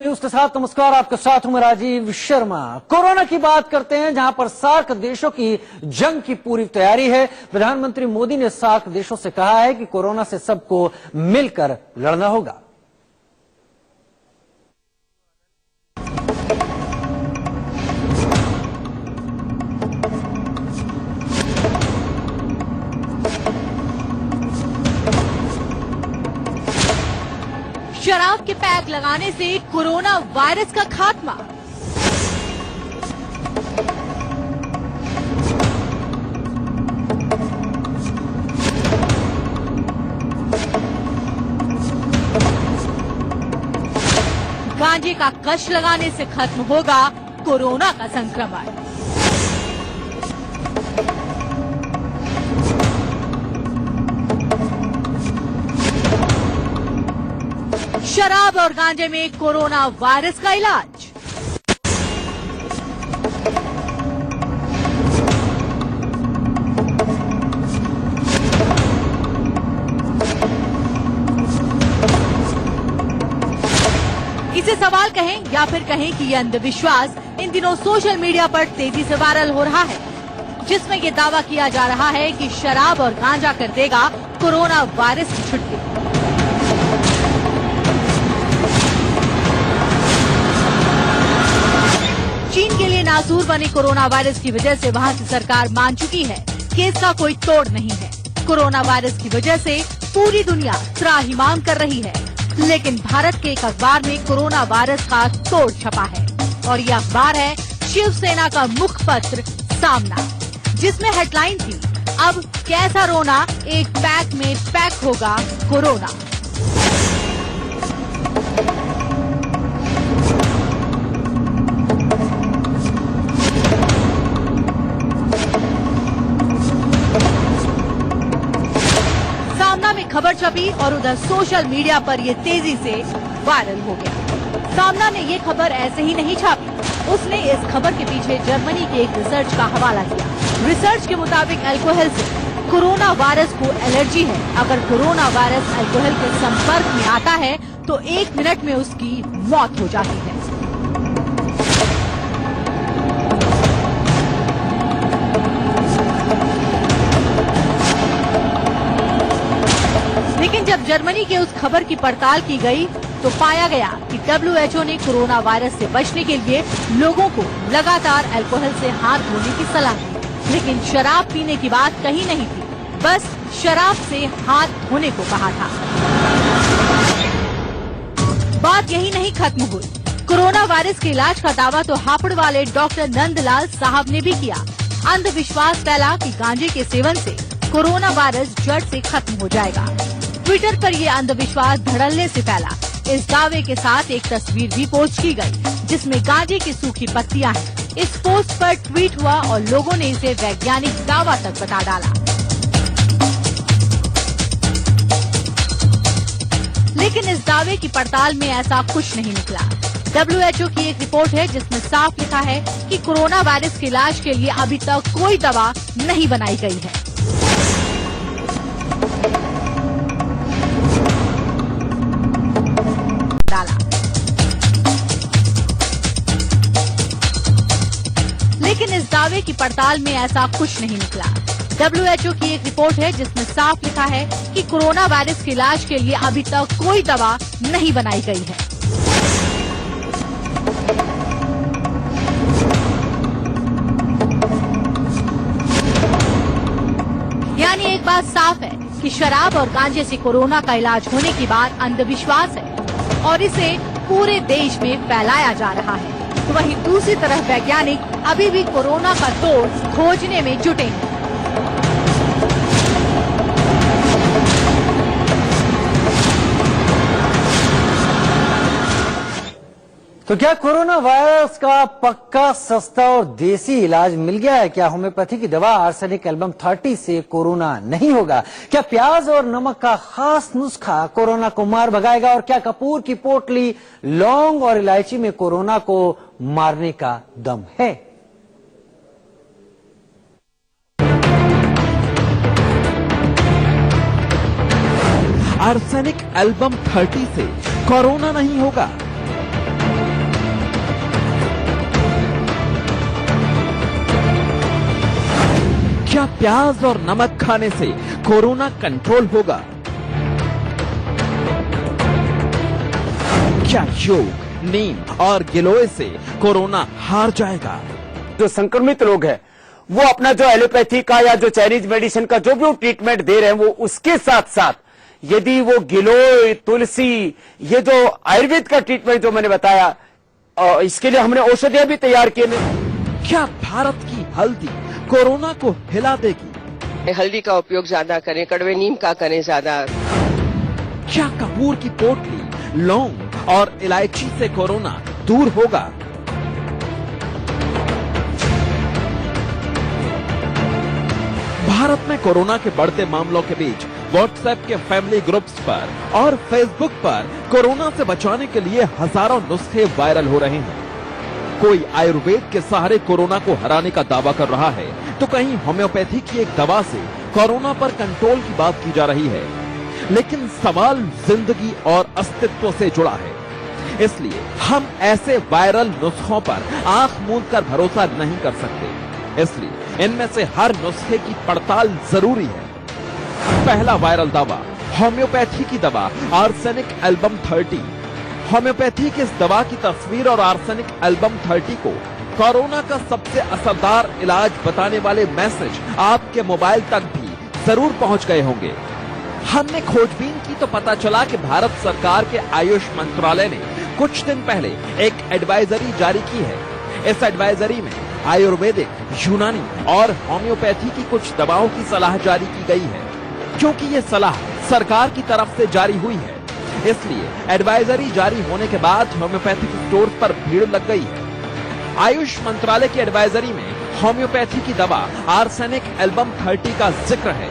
News के साथ नमस्कार, आपके साथ हूं मैं राजीव शर्मा। कोरोना की बात करते हैं, जहां पर सार्क देशों की जंग की पूरी तैयारी है। प्रधानमंत्री मोदी ने सार्क देशों से कहा है कि कोरोना से सबको मिलकर लड़ना होगा। शराब के पैक लगाने से कोरोना वायरस का खात्मा। गांजे का कश लगाने से खत्म होगा कोरोना का संक्रमण। शराब और गांजे में कोरोना वायरस का इलाज। इसे सवाल कहें या फिर कहें कि ये अंधविश्वास इन दिनों सोशल मीडिया पर तेजी से वायरल हो रहा है, जिसमें ये दावा किया जा रहा है कि शराब और गांजा कर देगा कोरोना वायरस की छुट्टी। चीन के लिए नासूर बने कोरोना वायरस की वजह से वहां की सरकार मान चुकी है कि इसका कोई तोड़ नहीं है। कोरोना वायरस की वजह से पूरी दुनिया त्राहिमाम कर रही है, लेकिन भारत के एक अखबार में कोरोना वायरस का तोड़ छपा है और ये अखबार है शिवसेना का मुखपत्र सामना, जिसमें हेडलाइन थी, अब कैसा रोना, एक पैक में पैक होगा कोरोना। खबर छपी और उधर सोशल मीडिया पर ये तेजी से वायरल हो गया। सामना ने ये खबर ऐसे ही नहीं छापी, उसने इस खबर के पीछे जर्मनी के एक रिसर्च का हवाला दिया। रिसर्च के मुताबिक अल्कोहल से कोरोना वायरस को एलर्जी है। अगर कोरोना वायरस अल्कोहल के संपर्क में आता है तो 1 मिनट में उसकी मौत हो जाती है। लेकिन जब जर्मनी के उस खबर की पड़ताल की गई तो पाया गया कि WHO ने कोरोना वायरस से बचने के लिए लोगों को लगातार अल्कोहल से हाथ धोने की सलाह दी, लेकिन शराब पीने की बात कहीं नहीं थी, बस शराब से हाथ धोने को कहा था। बात यही नहीं खत्म हुई। कोरोना वायरस के इलाज का दावा तो हापुड़ वाले डॉक्टर नंदलाल साहब ने भी किया। अंधविश्वास फैला कि गांजे के सेवन से कोरोना वायरस जड़ से खत्म हो जाएगा। ट्विटर पर ये अंधविश्वास धड़ल्ले से फैला। इस दावे के साथ एक तस्वीर भी पोस्ट की गई, जिसमें गांजे की सूखी पत्तियां हैं। इस पोस्ट पर ट्वीट हुआ और लोगों ने इसे वैज्ञानिक दावा तक बता डाला। लेकिन इस दावे की पड़ताल में ऐसा कुछ नहीं निकला। WHO की एक रिपोर्ट है जिसमें साफ लिखा है कि कोरोना वायरस के इलाज के लिए अभी तक कोई दवा नहीं बनाई गई है। लेकिन इस दावे की पड़ताल में ऐसा कुछ नहीं निकला। WHO की एक रिपोर्ट है जिसमें साफ लिखा है कि कोरोना वायरस के इलाज के लिए अभी तक कोई दवा नहीं बनाई गई है। यानी एक बात साफ है कि शराब और गांजे से कोरोना का इलाज होने की बात अंधविश्वास है और इसे पूरे देश में फैलाया जा रहा है। तो वहीं दूसरी तरफ वैज्ञानिक अभी भी कोरोना का तोड़ खोजने में जुटे हैं। तो क्या कोरोना वायरस का पक्का, सस्ता और देसी इलाज मिल गया है? क्या होम्योपैथी की दवा आर्सेनिक एल्बम 30 से कोरोना नहीं होगा? क्या प्याज और नमक का खास नुस्खा कोरोना को मार भगाएगा? और क्या कपूर की पोटली, लौंग और इलायची में कोरोना को मारने का दम है? आर्सेनिक एल्बम 30 से कोरोना नहीं होगा। प्याज और नमक खाने से कोरोना कंट्रोल होगा? क्या योग, नीम और गिलोय से कोरोना हार जाएगा? जो संक्रमित लोग हैं वो अपना जो एलोपैथी का या जो चाइनीज मेडिसिन का जो भी वो ट्रीटमेंट दे रहे हैं, वो उसके साथ साथ यदि वो गिलोय, तुलसी, ये जो आयुर्वेद का ट्रीटमेंट जो मैंने बताया, इसके लिए हमने औषधियां भी तैयार की। क्या भारत की हल्दी कोरोना को हिला देगी? हल्दी का उपयोग ज्यादा करें, कड़वे नीम का करें ज्यादा। क्या कपूर की पोटली, लौंग और इलायची से कोरोना दूर होगा? भारत में कोरोना के बढ़ते मामलों के बीच व्हाट्सएप के फैमिली ग्रुप्स पर और फेसबुक पर कोरोना से बचाने के लिए हजारों नुस्खे वायरल हो रहे हैं। कोई आयुर्वेद के सहारे कोरोना को हराने का दावा कर रहा है, तो कहीं होम्योपैथी की एक दवा से कोरोना पर कंट्रोल की बात की जा रही है। लेकिन सवाल जिंदगी और अस्तित्व से जुड़ा है, इसलिए हम ऐसे वायरल नुस्खों पर आंख मूंद कर भरोसा नहीं कर सकते। इसलिए इनमें से हर नुस्खे की पड़ताल जरूरी है। पहला वायरल दावा, होम्योपैथी की दवा आर्सेनिक एल्बम 30। होम्योपैथी की इस दवा की तस्वीर और आर्सेनिक एल्बम 30 को कोरोना का सबसे असरदार इलाज बताने वाले मैसेज आपके मोबाइल तक भी जरूर पहुंच गए होंगे। हमने खोजबीन की तो पता चला कि भारत सरकार के आयुष मंत्रालय ने कुछ दिन पहले एक एडवाइजरी जारी की है। इस एडवाइजरी में आयुर्वेदिक, यूनानी और होम्योपैथी की कुछ दवाओं की सलाह जारी की गई है। क्योंकि ये सलाह सरकार की तरफ से जारी हुई है, इसलिए एडवाइजरी जारी होने के बाद होम्योपैथिक स्टोर पर भीड़ लग गई है। आयुष मंत्रालय की एडवाइजरी में होम्योपैथी की दवा आर्सेनिक एल्बम 30 का जिक्र है।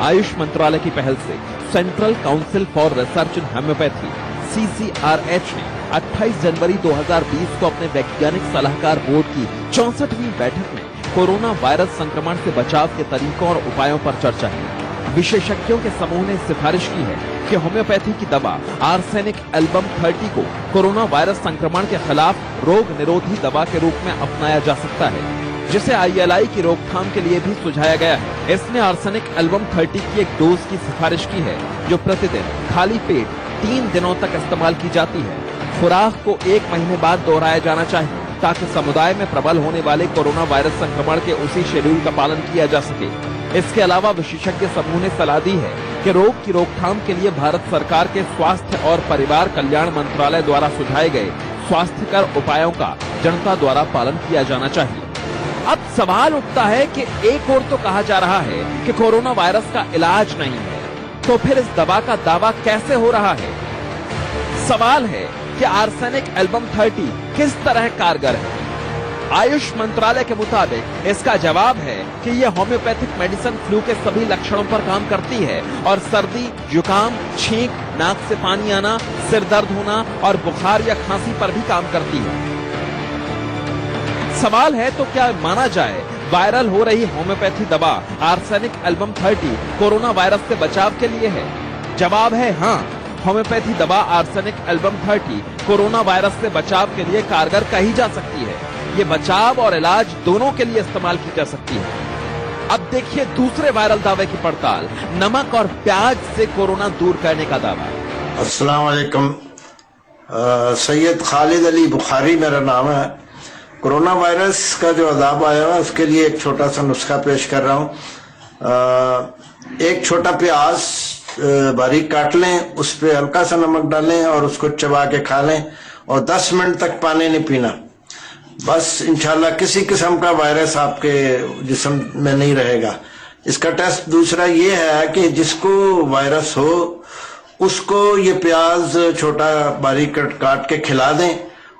आयुष मंत्रालय की पहल से central council for research in homeopathy CCRH ने 28 जनवरी 2020 को अपने वैज्ञानिक सलाहकार बोर्ड की 64वीं बैठक में कोरोना वायरस संक्रमण से बचाव के तरीकों और उपायों पर चर्चा की। विशेषज्ञों के समूह ने सिफारिश की है कि होम्योपैथी की दवा आर्सेनिक एल्बम 30 को कोरोना वायरस संक्रमण के खिलाफ रोग निरोधी दवा के रूप में अपनाया जा सकता है, जिसे ILI की रोकथाम के लिए भी सुझाया गया है। इसने आर्सेनिक एल्बम 30 की एक डोज की सिफारिश की है, जो प्रतिदिन खाली पेट 3 दिनों तक इस्तेमाल की जाती है। खुराक को 1 महीने बाद दोहराया जाना चाहिए, ताकि समुदाय में प्रबल होने वाले कोरोना वायरस संक्रमण के उसी शेड्यूल का पालन किया जा सके। इसके अलावा विशेषज्ञ समूह ने सलाह दी है कि रोग की रोकथाम के लिए भारत सरकार के स्वास्थ्य और परिवार कल्याण मंत्रालय द्वारा सुझाए गए स्वास्थ्यकर उपायों का जनता द्वारा पालन किया जाना चाहिए। अब सवाल उठता है कि एक ओर तो कहा जा रहा है कि कोरोना वायरस का इलाज नहीं है, तो फिर इस दवा का दावा कैसे हो रहा है? सवाल है कि आर्सेनिक एल्बम 30 किस तरह कारगर है? आयुष मंत्रालय के मुताबिक इसका जवाब है कि यह होम्योपैथिक मेडिसिन फ्लू के सभी लक्षणों पर काम करती है और सर्दी, जुकाम, छींक, नाक से पानी आना, सिर दर्द होना और बुखार या खांसी पर भी काम करती है। सवाल है तो क्या माना जाए वायरल हो रही होम्योपैथी दवा आर्सेनिक एल्बम 30 कोरोना वायरस से बचाव के लिए है? जवाब है हाँ, होम्योपैथी दवा आर्सेनिक एल्बम 30 कोरोना वायरस से बचाव के लिए कारगर कही जा सकती है। ये बचाव और इलाज दोनों के लिए इस्तेमाल की जा सकती है। अब देखिए दूसरे वायरल दावे की पड़ताल, नमक और प्याज से कोरोना दूर करने का दावा। अस्सलाम वालेकुम, सैयद खालिद अली बुखारी मेरा नाम है। कोरोना वायरस का जो अजाब आया है उसके लिए एक छोटा सा नुस्खा पेश कर रहा हूँ। एक छोटा प्याज बारीक काट लें, उस पर हल्का सा नमक डालें और उसको चबा के खा लें और 10 मिनट तक पानी नहीं पीना। बस इंशाल्लाह किसी किस्म का वायरस आपके जिस्म में नहीं रहेगा। इसका टेस्ट दूसरा ये है कि जिसको वायरस हो उसको ये प्याज छोटा बारीक काट के खिला दें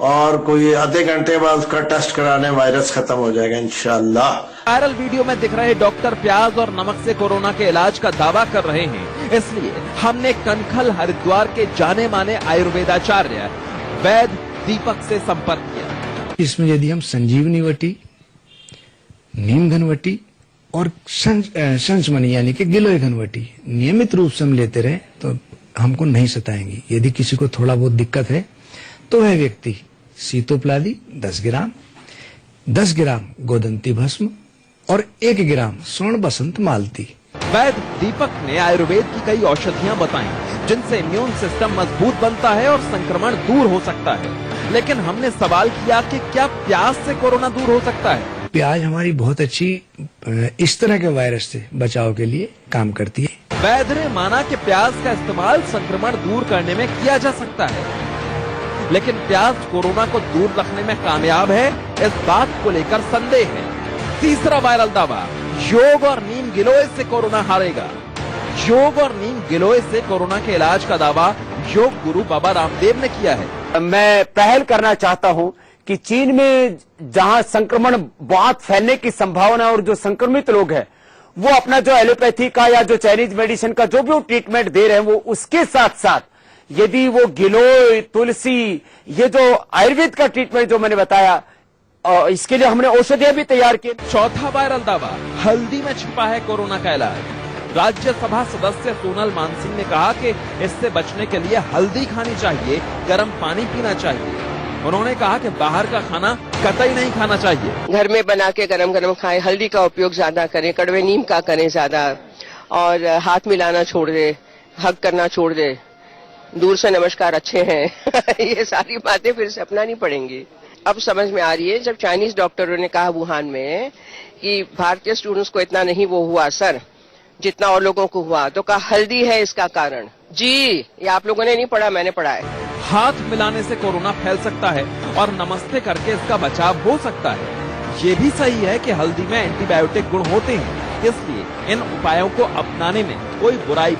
और कोई आधे घंटे बाद उसका टेस्ट कराने वायरस खत्म हो जाएगा इंशाल्लाह। वायरल वीडियो में दिख रहे डॉक्टर प्याज और नमक से कोरोना के इलाज का दावा कर रहे हैं, इसलिए हमने कनखल हरिद्वार के जाने माने आयुर्वेदाचार्य वैद्य दीपक से संपर्क किया। इसमें यदि हम संजीवनी वटी, नीम घनवटी और संचमनी यानी कि गिलोय घनवटी नियमित रूप से हम लेते रहे तो हमको नहीं सताएंगी। यदि किसी को थोड़ा बहुत दिक्कत है तो वह व्यक्ति सीतोपलादी 10 ग्राम, 10 ग्राम गोदंती भस्म और 1 ग्राम स्वर्ण बसंत मालती। वैद्य दीपक ने आयुर्वेद की कई औषधियां बताई जिनसे इम्यून सिस्टम मजबूत बनता है और संक्रमण दूर हो सकता है। लेकिन हमने सवाल किया कि क्या प्याज से कोरोना दूर हो सकता है? प्याज हमारी बहुत अच्छी इस तरह के वायरस से बचाव के लिए काम करती है। वैद्य ने माना कि प्याज का इस्तेमाल संक्रमण दूर करने में किया जा सकता है, लेकिन प्याज कोरोना को दूर रखने में कामयाब है, इस बात को लेकर संदेह है। तीसरा वायरल दावा, योग और नीम गिलोय से कोरोना हारेगा। योग और नीम गिलोय से कोरोना के इलाज का दावा योग गुरु बाबा रामदेव ने किया है। मैं पहल करना चाहता हूं कि चीन में जहां संक्रमण बहुत फैलने की संभावना है और जो संक्रमित लोग हैं वो अपना जो एलोपैथी का या जो चाइनीज मेडिसिन का जो भी वो ट्रीटमेंट दे रहे हैं, वो उसके साथ साथ यदि वो गिलोय, तुलसी, ये जो आयुर्वेद का ट्रीटमेंट जो मैंने बताया, इसके लिए हमने औषधियां भी तैयार की। चौथा वायरल दावा, हल्दी में छिपा है कोरोना का इलाज। राज्यसभा सदस्य सोनल मानसिंह ने कहा कि इससे बचने के लिए हल्दी खानी चाहिए, गर्म पानी पीना चाहिए। उन्होंने कहा कि बाहर का खाना कतई नहीं खाना चाहिए। घर में बना के गरम गरम खाएं, हल्दी का उपयोग ज्यादा करें, कड़वे नीम का करें ज्यादा, और हाथ मिलाना छोड़ दे, हग करना छोड़ दे, दूर से नमस्कार अच्छे हैं ये सारी बातें फिर से अपनानी पड़ेंगी। अब समझ में आ रही है, जब चाइनीज डॉक्टरों ने कहा वुहान में कि भारतीय स्टूडेंट्स को इतना नहीं वो हुआ सर जितना और लोगों को हुआ, तो कहा हल्दी है इसका कारण। जी, ये आप लोगों ने नहीं पढ़ा, मैंने पढ़ा है। हाथ मिलाने से कोरोना फैल सकता है और नमस्ते करके इसका बचाव हो सकता है। ये भी सही है कि हल्दी में एंटीबायोटिक गुण होते हैं, इसलिए इन उपायों को अपनाने में कोई बुराई